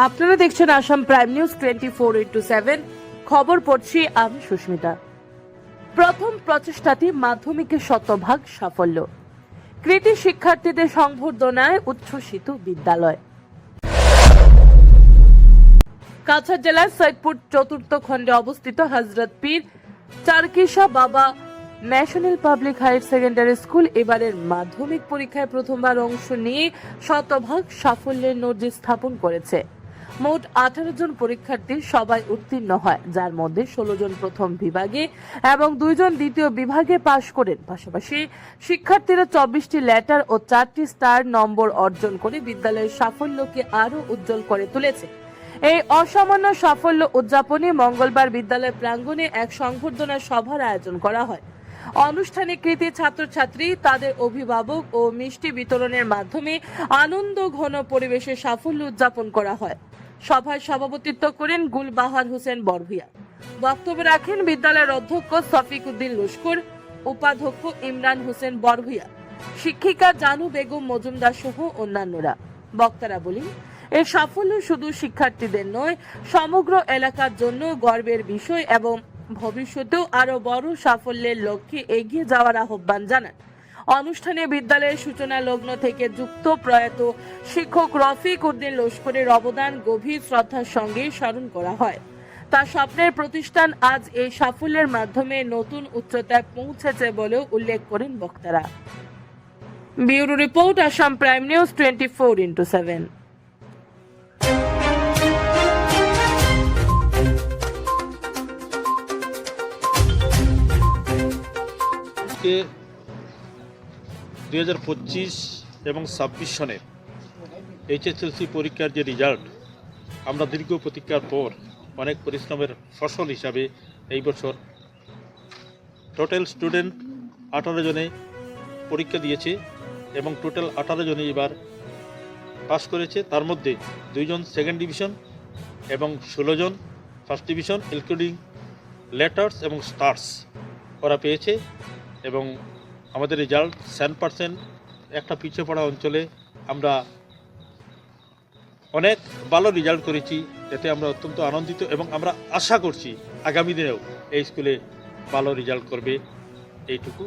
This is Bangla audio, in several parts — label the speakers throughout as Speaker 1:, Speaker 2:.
Speaker 1: আপনারা দেখছেন আসাম প্রাইম নিউজ 24/7 খবর পড়ছি আমি সুস্মিতা। প্রথম প্রচেষ্টাটি মাধ্যমিকে শতভাগ সাফল্য, কৃতি শিক্ষার্থীদের সংবর্ধনায় উচ্ছ্বসিত বিদ্যালয়। কাছাড় জেলার সৈয়দপুর চতুর্থ খণ্ডে অবস্থিত হযরত পীর চারকিশা বাবা national public higher secondary school এবারের মাধ্যমিক পরীক্ষায় প্রথমবার অংশ নিয়ে শতভাগ সাফল্যের নজির স্থাপন করেছে। মোট 18 জন পরীক্ষার্থী সবাই উত্তীর্ণ হয়, যার মধ্যে 16 জন প্রথম বিভাগে এবং 2 জন দ্বিতীয় বিভাগে পাশ করেন। পাশাপাশি শিক্ষার্থীরা 24টি লেটার ও 4টি স্টার নম্বর অর্জন করে বিদ্যালয়ের সাফল্যকে আরো উজ্জ্বল করে তুলেছে। এই অসামান্য সাফল্য উদযাপনে মঙ্গলবার বিদ্যালয় প্রাঙ্গণে এক সংবর্ধনা সভার আয়োজন করা হয়। অনুষ্ঠানে কৃতি ছাত্রছাত্রী, তাদের অভিভাবক ও মিষ্টি বিতরণের মাধ্যমে আনন্দ ঘন পরিবেশে সাফল্য উদযাপন করা হয়। সভায় সভাপতিত্ব করেন গুলবাহার হোসেন বরভূয়া। বক্তব্য রাখেন বিদ্যালয়ের অধ্যক্ষ শফিক উদ্দিন লস্কর, উপাধ্যক্ষ ইমরান হোসেন বরভূয়া, শিক্ষিকা জানু বেগম মজুমদার সহ অন্যান্যরা। বক্তারা বলেন, এই সাফল্য শুধু শিক্ষার্থীদের নয়, সমগ্র এলাকার জন্য গর্বের বিষয় এবং ভবিষ্যতেও আরো বড় সাফল্যের লক্ষ্যে এগিয়ে যাওয়ার আহ্বান জানান। অনুষ্ঠানে বিদ্যালয়ের সূচনা লগ্ন থেকে যুক্ত প্রয়াত শিক্ষক রফিক উদ্দিন লস্করের অবদান গভীর শ্রদ্ধার সঙ্গে স্মরণ করা হয়। তার স্বপ্নের প্রতিষ্ঠান আজ এই সাফল্যের মাধ্যমে নতুন উচ্চতায় পৌঁছেছে বলেও উল্লেখ করেন বক্তারা। Bureau report, Assam prime news 24/7।
Speaker 2: আজকে 2025 এবং 26 সনের এইচএসএলসি পরীক্ষার যে রেজাল্ট, আমরা দীর্ঘ প্রতীক্ষার পর অনেক পরিশ্রমের ফসল হিসাবে এই বছর টোটাল স্টুডেন্ট 18 জনে পরীক্ষা দিয়েছে এবং টোটাল 18 জনে এবার পাস করেছে। তার মধ্যে 2 জন সেকেন্ড ডিভিশন এবং 16 জন ফার্স্ট ডিভিশন, ইনক্লুডিং লেটার্স এবং স্টার্স ওরা পেয়েছে। এবং আমাদের রেজাল্ট 7% একটা পিছিয়ে পড়া অঞ্চলে আমরা অনেক ভালো রেজাল্ট করেছি, এতে আমরা অত্যন্ত আনন্দিত এবং আমরা আশা করছি আগামী দিনেও এই স্কুলে ভালো রেজাল্ট করবে, এইটুকু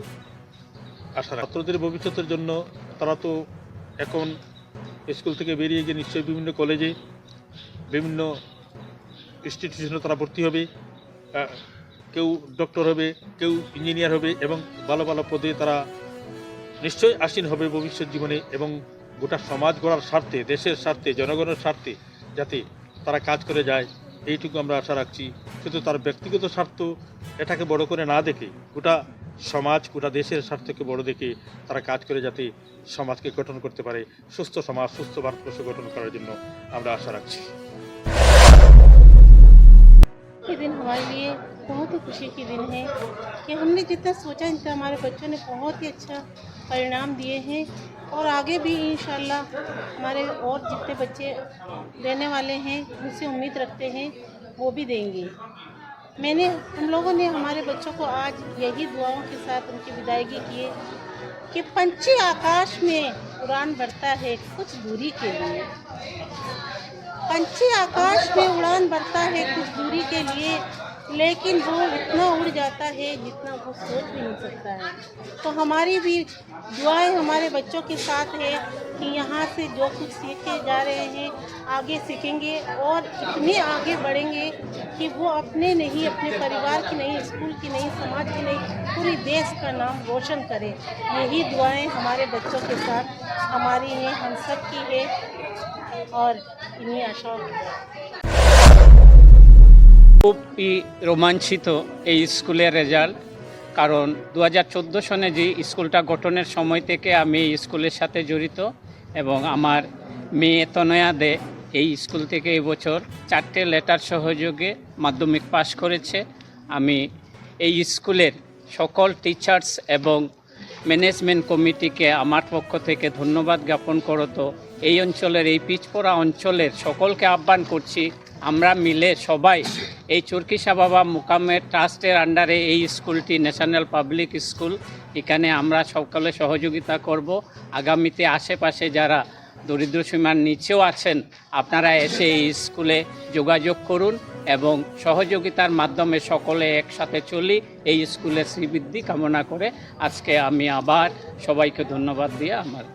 Speaker 2: আশা রাখি। ছাত্রদের ভবিষ্যতের জন্য তারা তো এখন স্কুল থেকে বেরিয়ে গিয়ে নিশ্চয়ই বিভিন্ন কলেজে, বিভিন্ন ইনস্টিটিউশনে তারা ভর্তি হবে, কেউ ডক্টর হবে, কেউ ইঞ্জিনিয়ার হবে এবং ভালো ভালো পদে তারা নিশ্চয়ই আসীন হবে ভবিষ্যৎ জীবনে। এবং গোটা সমাজ গড়ার স্বার্থে, দেশের স্বার্থে, জনগণের স্বার্থে যাতে তারা কাজ করে যায়, এইটুকু আমরা আশা রাখছি। শুধু তার ব্যক্তিগত স্বার্থ এটাকে বড় করে না দেখে গোটা সমাজ, গোটা দেশের স্বার্থকে বড় দেখে তারা কাজ করে যাতে সমাজকে গঠন করতে পারে, সুস্থ সমাজ, সুস্থ ভারতবর্ষ গঠন করার জন্য আমরা আশা রাখছি।
Speaker 3: ये दिन हमारे लिए बहुत ही खुशी के दिन है कि हमने जितना सोचा जितना हमारे बच्चों ने बहुत ही अच्छा परिणाम दिए हैं और आगे भी इंशाल्लाह हमारे और जितने बच्चे देने वाले हैं, उनसे उम्मीद रखते हैं वो भी देंगे। हम लोगों ने हमारे बच्चों को आज यही दुआओं के साथ उनकी विदायगी की कि पंछी आकाश में उड़ान भरता है कुछ दूरी के लिए, पंछी आकाश में उड़ान भरता है कुछ दूरी के लिए, लेकिन वो इतना उड़ जाता है जितना वो सोच भी नहीं सकता है। तो हमारी भी दुआएं हमारे बच्चों के साथ है कि यहाँ से जो कुछ सीखे जा रहे हैं आगे सीखेंगे और इतने आगे बढ़ेंगे कि वो अपने नहीं, अपने परिवार की नहीं, स्कूल की नहीं, समाज की नहीं, पूरी देश का नाम रोशन करें। यही दुआएं हमारे बच्चों के साथ हमारी हैं, हम सब की है और इन्हीं आशाओं
Speaker 4: খুবই রোমাঞ্চিত এই স্কুলের রেজাল্ট, কারণ 2014 সনে যে স্কুলটা গঠনের সময় থেকে আমি এই স্কুলের সাথে জড়িত এবং আমার মেয়ে তনয়া দে এই স্কুল থেকে এবছর 4টে লেটার সহযোগে মাধ্যমিক পাশ করেছে। আমি এই স্কুলের সকল টিচার্স এবং ম্যানেজমেন্ট কমিটিকে আমার পক্ষ থেকে ধন্যবাদ জ্ঞাপন করতো। এই অঞ্চলের, এই পিছপড়া অঞ্চলের সকলকে আহ্বান করছি, আমরা মিলে সবাই এই চরকিশা বাবা মুকামের ট্রাস্টের আন্ডারে এই স্কুলটি ন্যাশনাল পাবলিক স্কুল, এখানে আমরা সকলে সহযোগিতা করব। আগামীতে আশেপাশে যারা দরিদ্র সীমার নিচেও আছেন, আপনারা এসে এই স্কুলে যোগাযোগ করুন এবং সহযোগিতার মাধ্যমে সকলে একসাথে চলি এই স্কুলের শ্রীবৃদ্ধি কামনা করে আজকে আমি আবার সবাইকে ধন্যবাদ দিয়ে আমার